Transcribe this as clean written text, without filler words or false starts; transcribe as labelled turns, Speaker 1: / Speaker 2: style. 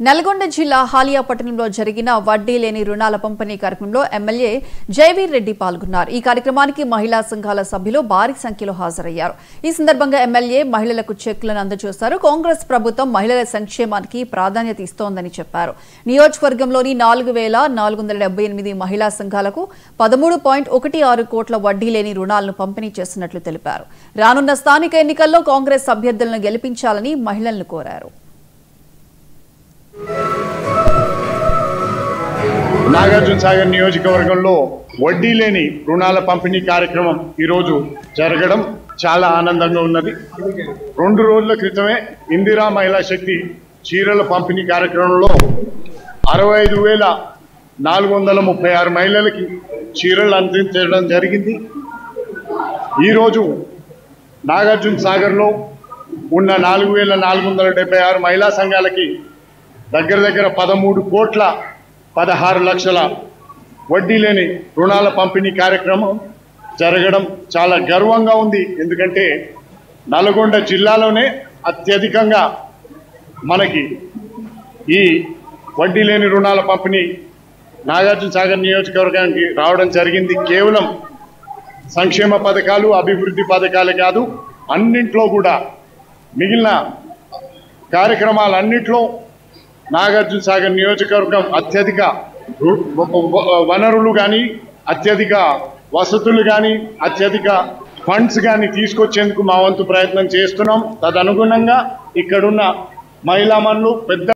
Speaker 1: నల్గొండ జిల్లా హాలియా పట్టణంలో జరిగిన వడ్డీ లేని రుణాల పంపిణీ కార్యక్రమంలో ఎమ్మెల్యే జయవీర్ రెడ్డి పాల్గొన్నారు। ఈ కార్యక్రమానికి మహిళా సంఘాల సభ్యులు భారీ సంఖ్యలో హాజరయ్యారు। ఈ సందర్భంగా ఎమ్మెల్యే మహిళలకు చెక్లను అందజేశారు। కాంగ్రెస్ ప్రభుత్వం మహిళల సంక్షేమానికి ప్రాధాన్యత ఇస్తోందని చెప్పారు। నియోజకవర్గంలోని 4478 మహిళా సంఘాలకు 13.16 కోట్ల వడ్డీ లేని రుణాలను పంపిణీ చేస్తున్నట్లు తెలిపారు। రానున్న స్థానిక ఎన్నికల్లో కాంగ్రెస్ అభ్యర్థులను గెలిపించాలని మహిళలను కోరారు।
Speaker 2: నాగార్జున సాగర్ నియోజకవర్గంలో వడ్డీ లేని రుణాల పంపిణీ కార్యక్రమం ఈరోజు జరగడం చాలా ఆనందంగా ఉన్నది। 2 రోజుల క్రితమే ఇందిరా మహిళా శక్తి చీరల పంపిణీ కార్యక్రమంలో 65,436 మహిళలకి చీరలు అందించడం జరిగింది। ఈరోజు నాగార్జున సాగర్లో ఉన్న 4,476 మహిళా సంఘాలకి దగ్గర 13,16 లక్షల వడ్డీ లేని రుణాల పంపిణీ కార్యక్రమం జరగడం చాలా గర్వంగా ఉంది। ఎందుకంటే నల్గొండ జిల్లాలోనే అత్యధికంగా మనకి ఈ వడ్డీ లేని రుణాల పంపిణీ నాగార్జున సాగర్ నియోజకవర్గానికి రావడం జరిగింది। కేవలం సంక్షేమ పథకాలు అభివృద్ధి పథకాలే కాదు, అన్నింట్లో కూడా మిగిలిన కార్యక్రమాలన్నింటిలో నాగార్జున సాగర్ నియోజకవర్గం అత్యధిక వనరులు కానీ, అత్యధిక వసతులు కానీ, అత్యధిక ఫండ్స్ కానీ తీసుకొచ్చేందుకు మా వంతు ప్రయత్నం చేస్తున్నాం। తదనుగుణంగా ఇక్కడున్న మహిళామణులు పెద్ద